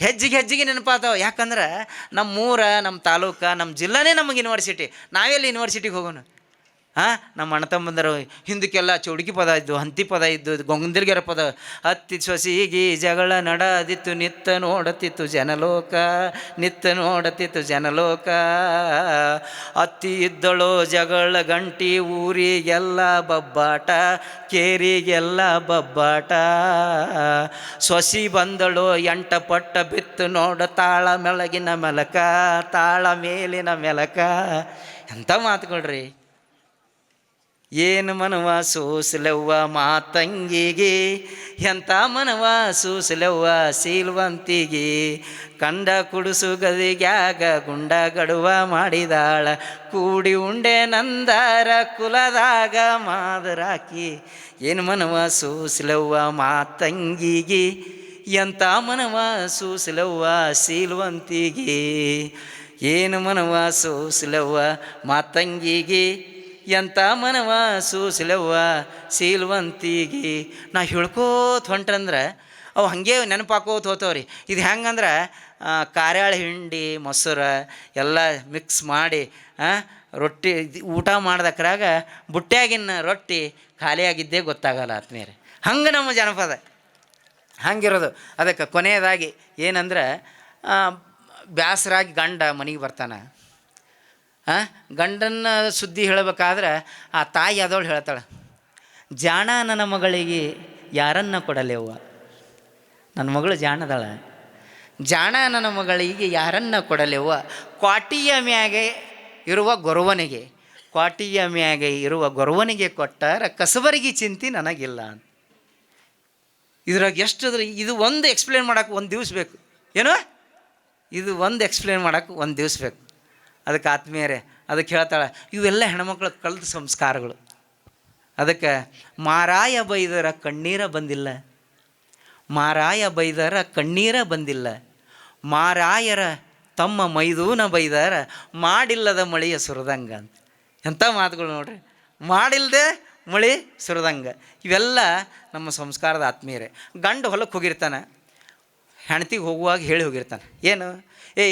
ಹೆಜ್ಜೆಗೆ ನೆನಪಾತಾವೆ. ಯಾಕಂದ್ರೆ ನಮ್ಮೂರ, ನಮ್ಮ ತಾಲೂಕು, ನಮ್ಮ ಜಿಲ್ಲಾನೇ ನಮಗೆ ಯೂನಿವರ್ಸಿಟಿ. ನಾವೆಲ್ಲಿ ಯೂನಿವರ್ಸಿಟಿಗೆ ಹೋಗೋಣ? ನಮ್ಮ ಅಣ್ಣ ತಮ್ಮಂದರು ಹಿಂದಕ್ಕೆಲ್ಲ ಚೌಡಿಕಿ ಪದ ಇದ್ದು, ಹಂತಿ ಪದ ಇದ್ದು, ಗೊಂಗಂದಿಲ್ಗೆರ ಪದ. ಹತ್ತಿ ಸೊಸಿಗಿ ಜಗಳ ನಡದಿತ್ತು, ನಿತ್ತ ನೋಡತಿತ್ತು ಜನಲೋಕ, ಅತ್ತಿ ಇದ್ದಳೋ ಜಗಳ ಗಂಟಿ, ಊರಿಗೆಲ್ಲ ಬಬ್ಬಾಟ, ಕೇರಿಗೆಲ್ಲ ಬಬ್ಬಾಟ. ಸೊಸಿ ಬಂದಳೋ 8 ಪಟ್ಟ ಬಿತ್ತು ನೋಡ, ತಾಳ ಮೇಲಿನ ಮೆಲಕ. ಎಂಥ ಮಾತುಕೊಳ್ರಿ. ಏನು ಮನವ ಸೂಸಲವ್ವ ಮಾತಂಗಿಗೆ, ಎಂಥ ಮನವ ಸೂಸಲವ್ವ ಸೀಲ್ವಂತಿಗೆ, ಕಂಡ ಕುಡಿಸು ಗದಿಗ್ಯಾಗ ಗುಂಡ ಗಡುವ ಮಾಡಿದಾಳ, ಕೂಡಿ ಉಂಡೆ ನಂದರ ಕುಲದಾಗ ಮಾದರಾಕಿ. ಏನು ಮನವ ಸೂಸಲವ್ವ ಮಾತಂಗಿಗೆ, ಎಂಥ ಮನವ ಸೂಸಲವ್ವ ಸೀಲ್ವಂತಿಗೆ, ಏನು ಮನವ ಸೂಸಲವ್ವ ಮಾತಂಗಿಗೆ, ಎಂಥ ಮನವ ಸೂಸಲವ್ವ ಸೀಲ್ವಂತಿಗೆ. ನಾ ಹೇಳ್ಕೋತ ಹೊಂಟ್ರಂದ್ರೆ ಅವು ಹಾಗೆ ನೆನಪಾಕೋತ ಹೋತವ್ರಿ. ಇದು ಹೆಂಗಂದ್ರೆ ಕಾರ್ಯಾಳ ಹಿಂಡಿ ಮೊಸರು ಎಲ್ಲ ಮಿಕ್ಸ್ ಮಾಡಿ ರೊಟ್ಟಿ ಊಟ ಮಾಡ್ದಕ್ರಾಗ ಬುಟ್ಟ್ಯಾಗಿನ ರೊಟ್ಟಿ ಖಾಲಿಯಾಗಿದ್ದೇ ಗೊತ್ತಾಗಲ್ಲ ಆತ್ಮೀಯರೇ. ಹಂಗೆ ನಮ್ಮ ಜನಪದ ಹಂಗಿರೋದು. ಅದಕ್ಕೆ ಕೊನೆಯದಾಗಿ ಏನಂದ್ರೆ, ಬ್ಯಾಸರಾಗಿ ಗಂಡ ಮನೆಗೆ ಬರ್ತಾನೆ. ಗಂಡನ ಸುದ್ದಿ ಹೇಳಬೇಕಾದ್ರೆ ಆ ತಾಯಿ ಆದವಳು ಹೇಳ್ತಾಳೆ, ಜಾಣ ನನ್ನ ಮಗಳಿಗೆ ಯಾರನ್ನ ಕೊಡಲೇವ್ವ. ನನ್ನ ಮಗಳು ಜಾಣದಾಳ, ಜಾಣ ನನ್ನ ಮಗಳಿಗೆ ಯಾರನ್ನ ಕೊಡಲೇವ್ವ, ಕ್ವಾಟಿಯ ಮ್ಯಾಗೆ ಇರುವ ಗೊರವನಿಗೆ ಕೊಟ್ಟಾರ ಕಸಬರಿಗೆ ಚಿಂತೆ ನನಗಿಲ್ಲ. ಇದ್ರಾಗ ಎಷ್ಟಿದ್ರೆ ಇದು ಒಂದು ಎಕ್ಸ್ಪ್ಲೇನ್ ಮಾಡೋಕೆ 1 ದಿವಸ ಬೇಕು. ಏನು ಇದು ಒಂದು ಎಕ್ಸ್ಪ್ಲೇನ್ ಮಾಡೋಕೆ 1 ದಿವಸ ಬೇಕು. ಅದಕ್ಕೆ ಆತ್ಮೀಯರೇ, ಅದಕ್ಕೆ ಹೇಳ್ತಾಳೆ, ಇವೆಲ್ಲ ಹೆಣ್ಮಕ್ಳು ಕಲಿತ ಸಂಸ್ಕಾರಗಳು. ಅದಕ್ಕೆ ಮಾರಾಯ ಬೈದರ ಕಣ್ಣೀರ ಬಂದಿಲ್ಲ, ಮಾರಾಯರ ತಮ್ಮ ಮೈದೂನ ಬೈದರ ಮಾಡಿಲ್ಲದ ಮಳೆಯ ಸುರದಂಗ ಅಂತ. ಎಂಥ ಮಾತುಗಳು ನೋಡ್ರಿ, ಮಾಡಿಲ್ಲದೆ ಮಳೆ ಸುರದಂಗ. ಇವೆಲ್ಲ ನಮ್ಮ ಸಂಸ್ಕಾರದ ಆತ್ಮೀಯರೇ. ಗಂಡ ಹೊಲಕ್ಕೆ ಹೋಗಿರ್ತಾನೆ, ಹೆಣ್ತಿಗೆ ಹೋಗುವಾಗ ಹೇಳಿ ಹೋಗಿರ್ತಾನೆ, ಏನು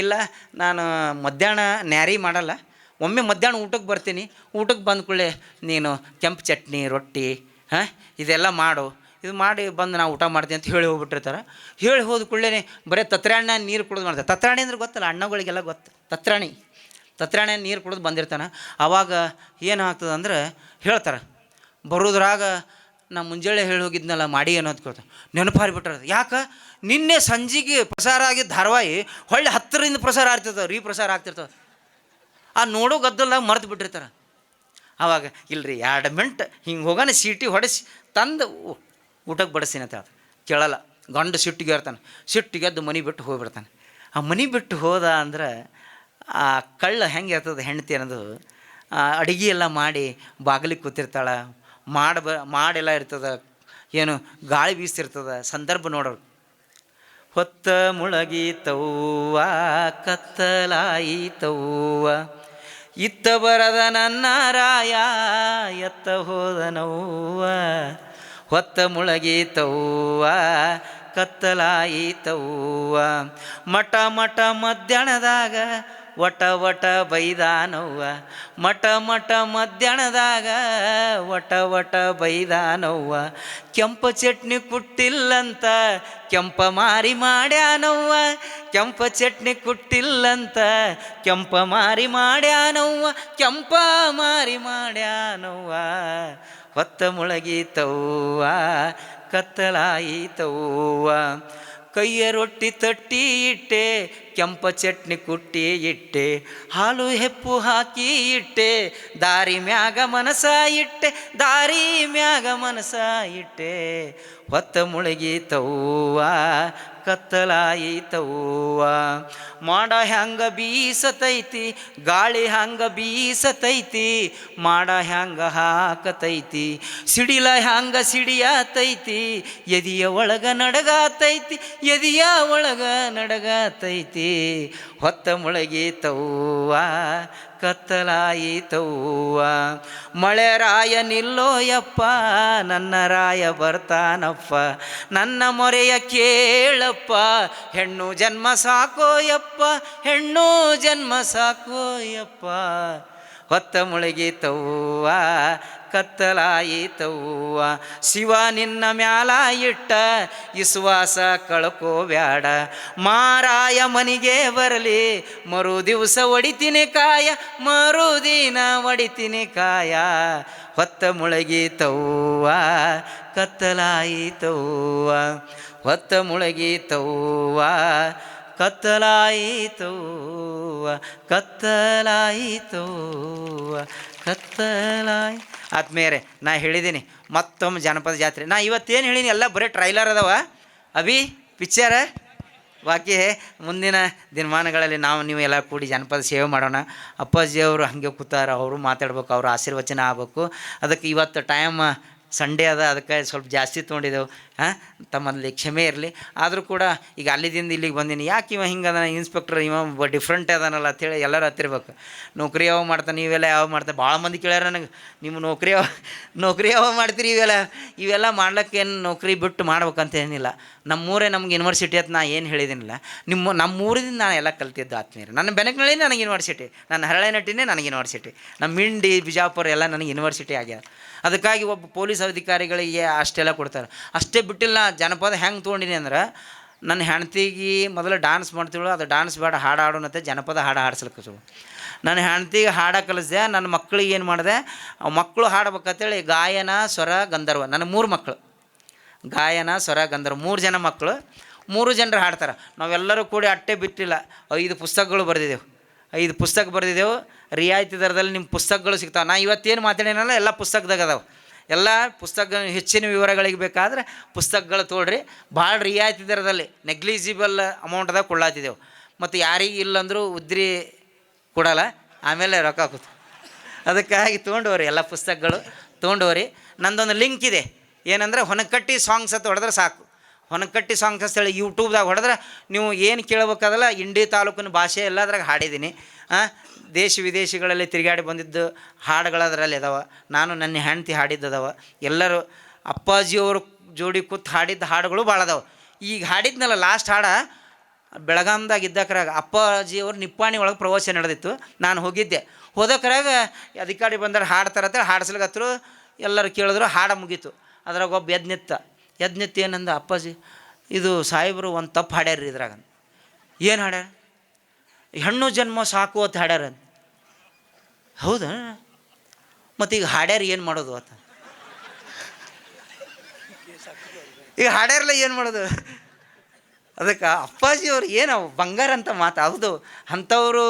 ಇಲ್ಲ ನಾನು ಮಧ್ಯಾಹ್ನ ನ್ಯಾರಿ ಮಾಡಲ್ಲ, ಒಮ್ಮೆ ಮಧ್ಯಾಹ್ನ ಊಟಕ್ಕೆ ಬರ್ತೀನಿ, ಊಟಕ್ಕೆ ಬಂದ ಕೂಡಲೇ ನೀನು ಕೆಂಪು ಚಟ್ನಿ ರೊಟ್ಟಿ ಇದೆಲ್ಲ ಮಾಡು, ಇದು ಮಾಡಿ ಬಂದು ನಾವು ಊಟ ಮಾಡ್ತೀನಿ ಅಂತ ಹೇಳಿ ಹೋಗ್ಬಿಟ್ಟಿರ್ತಾರೆ. ಹೇಳಿ ಹೋದ ಕೂಡಲೇ ಬರೀ ತತ್ರಾಣ್ಣ ನೀರು ಕುಡಿದು ಮಾಡ್ತಾರೆ. ತತ್ರಾಣಿ ಅಂದ್ರೆ ಗೊತ್ತಲ್ಲ, ಅಣ್ಣಗಳಿಗೆಲ್ಲ ಗೊತ್ತು. ತತ್ರಾಣಿ ನೀರು ಕುಡಿದು ಬಂದಿರ್ತಾನೆ. ಆವಾಗ ಏನು ಆಗ್ತದೆ ಅಂದ್ರೆ ಹೇಳ್ತಾರೆ, ಬರೋದ್ರಾಗ ನಾ ಮುಂಜಾನೆ ಹೇಳಿ ಹೋಗಿದ್ನಲ್ಲ ಮಾಡಿ ಅನ್ನೋದು ಕೇಳ್ತಾನೆ. ನೆನಪಾರಿಬಿಟ್ರೆ ಯಾಕೆ ನಿನ್ನೆ ಸಂಜೆಗೆ ಪ್ರಸಾರ ಆಗಿದ್ದ ಧಾರಾವಾಹಿ ಹೊಳ್ಳಿ 10ರಿಂದ ಪ್ರಸಾರ ಆಗ್ತಿರ್ತವೆ, ರೀಪ್ರಸಾರ ಆಗ್ತಿರ್ತವೆ. ಆ ನೋಡೋ ಗದ್ದಲ್ದಾಗ ಮರೆತು ಬಿಟ್ಟಿರ್ತಾರೆ. ಆವಾಗ ಇಲ್ರಿ 2 ಮಿನಿಟ್ ಹಿಂಗೆ ಹೋಗೋಣ ಸೀಟಿ ಹೊಡೆಸಿ ತಂದು ಊಟಕ್ಕೆ ಬಡಿಸ್ತೀನಿ ಅಂತ ಹೇಳ್ತಾನೆ. ಕೇಳಲ್ಲ. ಗಂಡು ಸಿಟ್ಟಿಗೆ ಇರ್ತಾನೆ. ಸಿಟ್ಟಿಗೆದ್ದು ಮನೆ ಬಿಟ್ಟು ಹೋಗ್ಬಿಡ್ತಾನೆ. ಆ ಮನೆ ಬಿಟ್ಟು ಹೋದ ಅಂದ್ರೆ ಆ ಕಳ್ಳ ಹೆಂಗೆ ಇರ್ತದೆ ಹೆಂಡತಿ ಅನ್ನೋದು, ಅಡುಗೆ ಎಲ್ಲ ಮಾಡಿ ಬಾಗಿಲಿಗೆ ಕೂತಿರ್ತಾಳೆ, ಮಾಡೆಲ್ಲ ಇರ್ತದೆ, ಏನು ಗಾಳಿ ಬೀಸ್ತಿರ್ತದೆ. ಸಂದರ್ಭ ನೋಡೋರು. ಹೊತ್ತ ಮುಳಗೀತವ್ವ ಕತ್ತಲಾಯಿತವ್ವ, ಇತ್ತ ಬರದ ನನ್ನ ರಾಯ ಎತ್ತ ಹೋದನವ್ವ. ಹೊತ್ತ ಮುಳಗೀತವ್ವ ಕತ್ತಲಾಯಿತವ್ವ, ಮಠ ಮಠ ಮಧ್ಯಾಹ್ನದಾಗ ಒಟ ಒಟ ಬೈದಾನವ್ವ. ಮಠ ಮಠ ಮಧ್ಯಾಹ್ನದಾಗ ಒಟ ಒಟ ಬೈದಾನವ್ವ. ಕೆಂಪ ಚಟ್ನಿ ಕುಟ್ಟಿಲ್ಲಂತ ಕೆಂಪ ಮಾರಿ ಮಾಡ್ಯಾನವ್ವ. ಕೆಂಪ ಚಟ್ನಿ ಕುಟ್ಟಿಲ್ಲಂತ ಕೆಂಪ ಮಾರಿ ಮಾಡ್ಯಾನವ್ವ. ಕೆಂಪ ಮಾರಿ ಮಾಡ್ಯಾನವ್ವ. ಹೊತ್ತ ಮುಳಗೀತವ್ವ ಕತ್ತಲಾಯಿತವ್ವ, ಕೈಯ ರೊಟ್ಟಿ ತಟ್ಟಿ ಇಟ್ಟೆ ಕೆಂಪ ಚಟ್ನಿ ಕುಟ್ಟಿ ಇಟ್ಟೆ, ಹಾಲು ಹೆಪ್ಪು ಹಾಕಿ ಇಟ್ಟೆ ದಾರಿ ಮ್ಯಾಗ ಮನಸ ಇಟ್ಟೆ, ದಾರಿ ಮ್ಯಾಗ ಮನಸ ಇಟ್ಟೆ. ಹೊತ್ತ ಮುಳಗೀತವ್ವ ಕತ್ತಲಾಯಿತವ್ವ, ಮಾಡ ಹ್ಯಾಂಗ ಬೀಸತೈತಿ ಗಾಳಿ ಹ್ಯಾಂಗ ಬೀಸತೈತಿ, ಮಾಡ ಹ್ಯಾಂಗ ಹಾಕತೈತಿ ಸಿಡಿಲ ಹ್ಯಾಂಗ ಸಿಡಿಯಾತೈತಿ, ಎದಿಯ ಒಳಗ ನಡಗಾತೈತಿ ಎದಿಯ ಒಳಗ ನಡಗಾತೈತಿ. ಹೊತ್ತ ಮುಳಗೀತವ್ವ ಕತ್ತಲಾಯಿತವ್ವ, ಮಳೆ ರಾಯ ನಿಲ್ಲೋಯಪ್ಪ ನನ್ನ ರಾಯ ಬರ್ತಾನಪ್ಪ, ನನ್ನ ಮೊರೆಯ ಕೇಳಪ್ಪ ಹೆಣ್ಣು ಜನ್ಮ ಸಾಕೋಯಪ್ಪ, ಹೆಣ್ಣು ಜನ್ಮ ಸಾಕೋಯಪ್ಪ. ಹೊತ್ತ ಮುಳಗೀತವ್ವ ಕತ್ತಲಾಯಿತವ್ವ, ಶಿವ ನಿನ್ನ ಮ್ಯಾಲ ಇಟ್ಟ ವಿಶ್ವಾಸ ಕಳ್ಕೋಬ್ಯಾಡ, ಮಾರಾಯ ಮನಿಗೆ ಬರಲಿ ಮರು ದಿವಸ ಒಡಿತೀನಿ ಕಾಯ, ಮರುದಿನ ಒಡಿತೀನಿ ಕಾಯ. ಹೊತ್ತ ಮುಳಗೀತವ್ವ ಕತ್ತಲಾಯಿತವ್ವ, ಹೊತ್ತ ಮುಳಗೀತವ್ವ ಕತ್ತಲಾಯಿತವ್ವ ಕತ್ತಲಾಯಿತವ್ವ ಕತ್ತಲಾಯಿ. ಆದ್ಮೇಲೆ ನಾ ಹೇಳಿದ್ದೀನಿ ಮತ್ತೊಮ್ಮೆ ಜಾನಪದ ಜಾತ್ರೆ. ನಾ ಇವತ್ತೇನು ಹೇಳೀನಿ ಎಲ್ಲ ಬರೀ ಟ್ರೈಲರ್ ಅದಾವ, ಅಭಿ ಪಿಕ್ಚರ. ಬಾಕಿ ಮುಂದಿನ ದಿನಮಾನಗಳಲ್ಲಿ ನೀವು ಎಲ್ಲ ಕೂಡಿ ಜಾನಪದ ಸೇವೆ ಮಾಡೋಣ. ಅಪ್ಪಾಜಿಯವರು ಹಾಗೆ ಕೂತಾರ, ಅವರು ಮಾತಾಡ್ಬೇಕು, ಅವ್ರ ಆಶೀರ್ವಚನ ಆಗ್ಬೇಕು. ಅದಕ್ಕೆ ಇವತ್ತು ಟೈಮ್ ಸಂಡೇ ಅದ, ಅದಕ್ಕೆ ಸ್ವಲ್ಪ ಜಾಸ್ತಿ ತೊಗೊಂಡಿದ್ದೆವು. ತಮ್ಮಲ್ಲಿ ಕ್ಷಮೆ ಇರಲಿ. ಆದರೂ ಕೂಡ ಈಗ ಅಲ್ಲಿದಿಂದ ಇಲ್ಲಿಗೆ ಬಂದೀನಿ. ಯಾಕೆ ಇವ ಹಿಂಗೆ ಅದ ಇನ್ಸ್ಪೆಕ್ಟರ್, ಇವ ಡಿಫ್ರೆಂಟ್ ಅದಾನಲ್ಲ ಅಂತೇಳಿ ಎಲ್ಲರೂ ಹತ್ತಿರ್ಬೇಕು. ನೌಕರಿ ಯಾವ ಮಾಡ್ತಾನೆ, ಇವೆಲ್ಲ ಯಾವ ಮಾಡ್ತಾರೆ, ಭಾಳ ಮಂದಿ ಕೇಳ್ಯಾರ ನನಗೆ, ನಿಮ್ಮ ನೌಕರಿ ಯಾವ ಮಾಡ್ತೀರಿ, ಇವೆಲ್ಲ ಮಾಡ್ಲಿಕ್ಕೇನು ನೌಕರಿ ಬಿಟ್ಟು ಮಾಡ್ಬೇಕಂತೇನಿಲ್ಲ. ನಮ್ಮೂರೇ ನಮ್ಗೆ ಯೂನಿವರ್ಸಿಟಿ ಅಂತ ನಾ ಏನು ಹೇಳಿದ್ದೀನಿಲ್ಲ, ನಮ್ಮೂರಿಂದ ನಾನು ಎಲ್ಲ ಕಲ್ತಿದ್ದು ಆತ್ಮೀಯರು. ನನ್ನ ಬೆನಕನಳ್ಳಿ ನನಗೆ ಯೂನಿವರ್ಸಿಟಿ, ನನ್ನ ಹರಳೆನಟ್ಟಿನೇ ನನಗೆ ಯೂನಿವರ್ಸಿಟಿ, ನಮ್ಮ ಮಿಂಡಿ ಬಿಜಾಪುರ ಎಲ್ಲ ನನಗೆ ಯೂನಿವರ್ಸಿಟಿ ಆಗ್ಯಾದ. ಅದಕ್ಕಾಗಿ ಒಬ್ಬ ಪೊಲೀಸ್ ಅಧಿಕಾರಿಗಳಿಗೆ ಅಷ್ಟೆಲ್ಲ ಕೊಡ್ತಾರೆ. ಅಷ್ಟೇ ಬಿಟ್ಟಿಲ್ಲ. ಜನಪದ ಹೆಂಗೆ ತೊಗೊಂಡಿನಿ ಅಂದ್ರೆ, ನನ್ನ ಹೆಂಡ್ತಿಗೆ ಮೊದಲು ಡಾನ್ಸ್ ಮಾಡ್ತೀಳು, ಅದು ಡಾನ್ಸ್ ಬೇಡ ಹಾಡು ಹಾಡೋಣತ್ತೆ, ಜನಪದ ಹಾಡು ಹಾಡ್ಸ್ಲಿಕ್ಕೆ ನನ್ನ ಹೆಂಡ್ತಿಗೆ ಹಾಡ ಕಲಿಸಿದೆ. ನನ್ನ ಮಕ್ಕಳಿಗೆ ಏನು ಮಾಡಿದೆ, ಮಕ್ಕಳು ಹಾಡ್ಬೇಕಂತೇಳಿ ಗಾಯನ ಸ್ವರ ಗಂಧರ್ವ, ನನ್ನ 3 ಮಕ್ಕಳು, ಗಾಯನ ಸ್ವರ ಗಂಧರ್ವ 3 ಜನ ಮಕ್ಕಳು, 3 ಜನರು ಹಾಡ್ತಾರೆ. ನಾವೆಲ್ಲರೂ ಕೂಡಿ ಅಟ್ಟೆ ಬಿಟ್ಟಿಲ್ಲ, 5 ಪುಸ್ತಕಗಳು ಬರೆದಿದ್ದೆವು. 5 ಪುಸ್ತಕ ಬರೆದಿದ್ದೆವು. ರಿಯಾಯಿತಿ ದರದಲ್ಲಿ ನಿಮ್ಮ ಪುಸ್ತಕಗಳು ಸಿಗ್ತಾವೆ. ನಾ ಇವತ್ತೇನು ಮಾತಾಡೇನಲ್ಲ ಎಲ್ಲ ಪುಸ್ತಕದಾಗ ಅದಾವೆ. ಎಲ್ಲ ಪುಸ್ತಕ ಹೆಚ್ಚಿನ ವಿವರಗಳಿಗೆ ಬೇಕಾದ್ರೆ ಪುಸ್ತಕಗಳು ತೊಗೊಳ್ರಿ. ಭಾಳ ರಿಯಾಯಿತಿ ದರದಲ್ಲಿ ನೆಗ್ಲಿಜಿಬಲ್ ಅಮೌಂಟ್ದಾಗ ಕೊಳ್ಳಾತಿದ್ದೆವು. ಮತ್ತು ಯಾರಿಗೆ ಇಲ್ಲಂದರೂ ಉದ್ರಿ ಕೊಡಲ್ಲ, ಆಮೇಲೆ ರೊಕ್ಕ ಕೂತು. ಅದಕ್ಕಾಗಿ ತೊಗೊಂಡವ್ರಿ ಎಲ್ಲ ಪುಸ್ತಕಗಳು ತೊಗೊಂಡವ್ರಿ. ನಂದೊಂದು ಲಿಂಕ್ ಇದೆ, ಏನಂದರೆ ಹೊನಕಟ್ಟಿ ಸಾಂಗ್ಸ್ ಅಂತ ಹೊಡೆದ್ರೆ ಸಾಕು. ಹೊನಕಟ್ಟಿ ಸಾಂಗ್ಸ್ ಅಂತೇಳಿ ಯೂಟ್ಯೂಬ್ದಾಗ ಹೊಡೆದ್ರೆ ನೀವು ಏನು ಕೇಳಬೇಕಾದಲ್ಲ, ಇಂಡಿ ತಾಲೂಕಿನ ಭಾಷೆ ಎಲ್ಲದ್ರಾಗ ಹಾಡಿದ್ದೀನಿ. ದೇಶ ವಿದೇಶಗಳಲ್ಲಿ ತಿರುಗಾಡಿ ಬಂದಿದ್ದು ಹಾಡುಗಳದ್ರಲ್ಲಿ ಅದಾವ. ನಾನು ನನ್ನ ಹೆಂಡ್ತಿ ಹಾಡಿದ್ದದಾವ. ಎಲ್ಲರೂ ಅಪ್ಪಾಜಿಯವರು ಜೋಡಿ ಕೂತು ಹಾಡಿದ್ದ ಹಾಡುಗಳು ಭಾಳ ಅದಾವೆ. ಈಗ ಹಾಡಿದ್ನಲ್ಲ ಲಾಸ್ಟ್ ಹಾಡ, ಬೆಳಗಾಂದಾಗ ಇದ್ದಕ್ರಾಗ ಅಪ್ಪಾಜಿಯವ್ರು ನಿಪ್ಪಾಣಿ ಒಳಗೆ ಪ್ರವಾಸ ನಡೆದಿತ್ತು. ನಾನು ಹೋಗಿದ್ದೆ. ಹೋದಕ್ರಾಗ ಅಧಿಕಾರಿ ಬಂದರೆ ಹಾಡ್ತಾರಂತೇಳಿ ಹಾಡ್ಸ್ಲಿಕ್ಕತ್ರು. ಎಲ್ಲರೂ ಕೇಳಿದ್ರು, ಹಾಡು ಮುಗೀತು. ಅದ್ರಾಗ ಒಬ್ಬ ಎದ್ನಿತ್ತು ಏನಂದ, ಅಪ್ಪಾಜಿ ಇದು ಸಾಹೇಬರು ಒಂದು ತಪ್ಪು ಹಾಡ್ಯಾರ್ರಿ ಇದ್ರಾಗ. ಏನು ಹಾಡ್ಯಾರ? ಹೆಣ್ಣು ಜನ್ಮ ಸಾಕು ಅಂತ ಹಾಡ್ಯಾರ. ಹೌದಾ? ಮತ್ತು ಈಗ ಹಾಡ್ಯಾರ ಏನು ಮಾಡೋದು ಅಂತ ಈಗ ಹಾಡ್ಯಾರಲ್ಲ ಏನು ಮಾಡೋದು. ಅದಕ್ಕೆ ಅಪ್ಪಾಜಿಯವ್ರು ಏನು ಬಂಗಾರ ಅಂತ ಮಾತು ಹೌದು. ಅಂಥವರು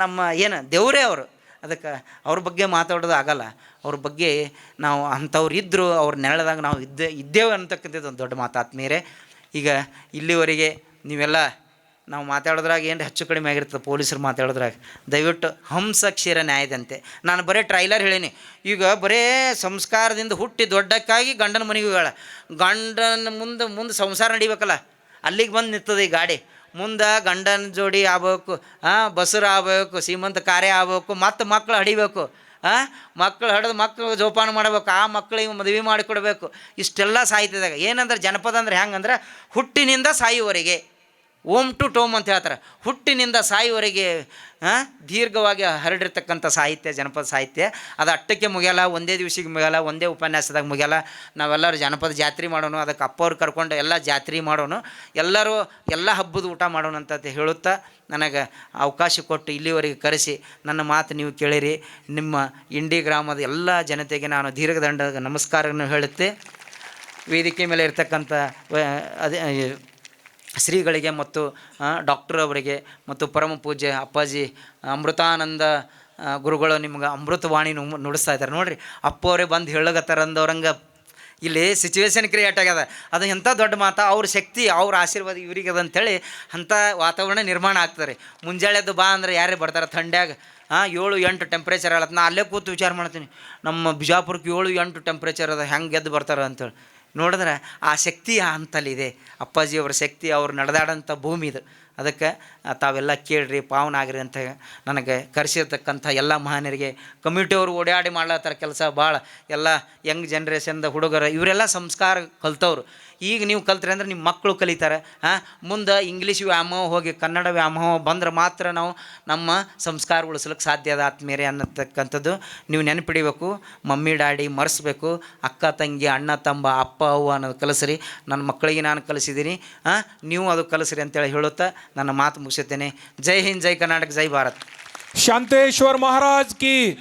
ನಮ್ಮ ಏನು ದೇವರೇ ಅವರು. ಅದಕ್ಕೆ ಅವ್ರ ಬಗ್ಗೆ ಮಾತಾಡೋದು ಆಗಲ್ಲ. ಅವ್ರ ಬಗ್ಗೆ ನಾವು ಅಂಥವ್ರು ಇದ್ದರು, ಅವ್ರ ನೆರಳದಾಗ ನಾವು ಇದ್ದೇವೆ ಅಂತಕ್ಕಂಥದ್ದು ಒಂದು ದೊಡ್ಡ ಮಾತು ಆತ್ಮೀಯರೇ. ಈಗ ಇಲ್ಲಿವರೆಗೆ ನೀವೆಲ್ಲ ನಾವು ಮಾತಾಡೋದ್ರಾಗ ಏನು ಹೆಚ್ಚು ಕಡಿಮೆ ಆಗಿರ್ತದೆ ಪೊಲೀಸರು ಮಾತಾಡೋದ್ರಾಗ. ದಯವಿಟ್ಟು ಹಂಸ ಕ್ಷೀರ ನ್ಯಾಯದಂತೆ. ನಾನು ಬರೀ ಟ್ರೈಲರ್ ಹೇಳೀನಿ. ಈಗ ಬರೇ ಸಂಸ್ಕಾರದಿಂದ ಹುಟ್ಟಿ ದೊಡ್ಡಕ್ಕಾಗಿ ಗಂಡನ ಮನೆಗೆ ಹೇಳ, ಗಂಡನ ಮುಂದೆ ಸಂಸಾರ ನಡಿಬೇಕಲ್ಲ, ಅಲ್ಲಿಗೆ ಬಂದು ನಿಂತದೆ ಈ ಗಾಡಿ. ಮುಂದೆ ಗಂಡನ ಜೋಡಿ ಆಗ್ಬೇಕು, ಬಸರು ಆಗ್ಬೇಕು, ಸೀಮಂತ ಕಾರ್ಯ ಆಗ್ಬೇಕು, ಮತ್ತು ಮಕ್ಕಳು ಹಡಿಬೇಕು, ಮಕ್ಕಳು ಹಡಿದು ಮಕ್ಕಳು ಜೋಪಾನ ಮಾಡಬೇಕು, ಆ ಮಕ್ಕಳಿಗೆ ಮದುವೆ ಮಾಡಿಕೊಡ್ಬೇಕು. ಇಷ್ಟೆಲ್ಲ ಸಾಹಿತ್ಯದಾಗ ಏನಂದ್ರೆ ಜನಪದ ಅಂದ್ರೆ ಹೆಂಗಂದ್ರೆ ಹುಟ್ಟಿನಿಂದ ಸಾಯುವವರೆಗೆ ಓಮ್ ಟು ಟೋಮ್ ಅಂತ ಹೇಳ್ತಾರೆ. ಹುಟ್ಟಿನಿಂದ ಸಾಯುವವರೆಗೆ ದೀರ್ಘವಾಗಿ ಹರಡಿರ್ತಕ್ಕಂಥ ಸಾಹಿತ್ಯ ಜನಪದ ಸಾಹಿತ್ಯ. ಅದು ಅಟ್ಟಕ್ಕೆ ಮುಗಿಯಲ್ಲ, ಒಂದೇ ದಿವಸಕ್ಕೆ ಮುಗಿಯಲ್ಲ, ಒಂದೇ ಉಪನ್ಯಾಸದಾಗ ಮುಗಿಯಲ್ಲ. ನಾವೆಲ್ಲರೂ ಜನಪದ ಜಾತ್ರೆ ಮಾಡೋಣ, ಅದಕ್ಕೆ ಅಪ್ಪವ್ರು ಕರ್ಕೊಂಡು ಎಲ್ಲ ಜಾತ್ರೆ ಮಾಡೋಣ, ಎಲ್ಲರೂ ಎಲ್ಲ ಹಬ್ಬದ ಊಟ ಮಾಡೋಣ ಅಂತ ಹೇಳುತ್ತಾ ನನಗೆ ಅವಕಾಶ ಕೊಟ್ಟು ಇಲ್ಲಿವರೆಗೆ ಕರೆಸಿ ನನ್ನ ಮಾತು ನೀವು ಕೇಳಿರಿ. ನಿಮ್ಮ ಇಂಡಿ ಗ್ರಾಮದ ಎಲ್ಲ ಜನತೆಗೆ ನಾನು ದೀರ್ಘದಂಡ ನಮಸ್ಕಾರವನ್ನು ಹೇಳುತ್ತೆ. ವೇದಿಕೆ ಮೇಲೆ ಇರ್ತಕ್ಕಂಥ ಅದೇ ಶ್ರೀಗಳಿಗೆ ಮತ್ತು ಡಾಕ್ಟರ್ ಅವರಿಗೆ ಮತ್ತು ಪರಮ ಪೂಜ್ಯ ಅಪ್ಪಾಜಿ ಅಮೃತಾನಂದ ಗುರುಗಳು ನಿಮ್ಗೆ ಅಮೃತವಾಣಿ ನುಡಿಸ್ತಾ ಇದ್ದಾರೆ ನೋಡಿರಿ. ಅಪ್ಪವರೇ ಬಂದು ಹೇಳಗತ್ತಾರಂದವ್ರಂಗೆ ಇಲ್ಲಿ ಸಿಚುವೇಶನ್ ಕ್ರಿಯೇಟ್ ಆಗ್ಯದ. ಅದು ಎಂಥ ದೊಡ್ಡ ಮಾತು. ಅವ್ರ ಶಕ್ತಿ, ಅವ್ರ ಆಶೀರ್ವಾದ ಇವ್ರಿಗೆ ಅದಂಥೇಳಿ ಅಂಥ ವಾತಾವರಣ ನಿರ್ಮಾಣ ಆಗ್ತಾರೆ. ಮುಂಜಾಳೆದ್ದು ಬಾ ಅಂದ್ರೆ ಯಾರೇ ಬರ್ತಾರೆ ಥಂಡ್ಯಾಗ 7-8 ಟೆಂಪ್ರೇಚರ್ ಆಗತ್ತೆ. ನಾ ಅಲ್ಲೇ ಕೂತು ವಿಚಾರ ಮಾಡ್ತೀನಿ, ನಮ್ಮ ಬಿಜಾಪುರಕ್ಕೆ 7-8 ಟೆಂಪ್ರೇಚರ್ ಅದ, ಹೆಂಗೆ ಗೆದ್ದು ಬರ್ತಾರೆ ಅಂತೇಳಿ. ನೋಡಿದ್ರೆ ಆ ಶಕ್ತಿ ಅಂತಲ್ಲಿದೆ. ಅಪ್ಪಾಜಿಯವರ ಶಕ್ತಿ, ಅವ್ರು ನಡೆದಾಡೋಂಥ ಭೂಮಿ ಇದು. ಅದಕ್ಕೆ ತಾವೆಲ್ಲ ಕೇಳ್ರಿ, ಪಾವನಾಗ್ರಿ ಅಂತ ನನಗೆ ಕರೆಸಿರ್ತಕ್ಕಂಥ ಎಲ್ಲ ಮಹಾನರಿಗೆ, ಕಮ್ಯುನಿಟಿಯವರು ಓಡಾಡಿ ಮಾಡ್ಲತ್ತಾರೆ ಕೆಲಸ ಭಾಳ. ಎಲ್ಲ ಯಂಗ್ ಜನ್ರೇಷನ್ದ ಹುಡುಗರು ಇವರೆಲ್ಲ ಸಂಸ್ಕಾರ ಕಲ್ತವ್ರು. ಈಗ ನೀವು ಕಲ್ತ್ರಿ ಅಂದ್ರೆ ನಿಮ್ಮ ಮಕ್ಕಳು ಕಲಿತಾರೆ. ಮುಂದೆ ಇಂಗ್ಲೀಷ್ ವ್ಯಾಮೋಹ ಹೋಗಿ ಕನ್ನಡ ವ್ಯಾಮೋಹ ಬಂದ್ರೆ ಮಾತ್ರ ನಾವು ನಮ್ಮ ಸಂಸ್ಕಾರ ಉಳಿಸ್ಲಿಕ್ಕೆ ಸಾಧ್ಯ ಅದ ಆತ್ಮೀಯರೇ ಅನ್ನತಕ್ಕಂಥದ್ದು ನೀವು ನೆನಪಿಡಿಬೇಕು. ಮಮ್ಮಿ ಡ್ಯಾಡಿ ಮರೆಸ್ಬೇಕು, ಅಕ್ಕ ತಂಗಿ ಅಣ್ಣ ತಮ್ಮ ಅಪ್ಪ ಅವ್ವ ಅನ್ನೋದು ಕಲಿಸ್ರಿ. ನನ್ನ ಮಕ್ಕಳಿಗೆ ನಾನು ಕಲಿಸಿದ್ದೀನಿ, ನೀವು ಅದು ಕಲಿಸ್ರಿ ಅಂತೇಳಿ ಹೇಳುತ್ತಾ ನನ್ನ ಮಾತು ಮುಗಿಸುತ್ತೇನೆ. ಜೈ ಹಿಂದ್, ಜೈ ಕರ್ನಾಟಕ, ಜೈ ಭಾರತ್. ಶಾಂತೇಶ್ವರ್ ಮಹಾರಾಜ್ ಕಿ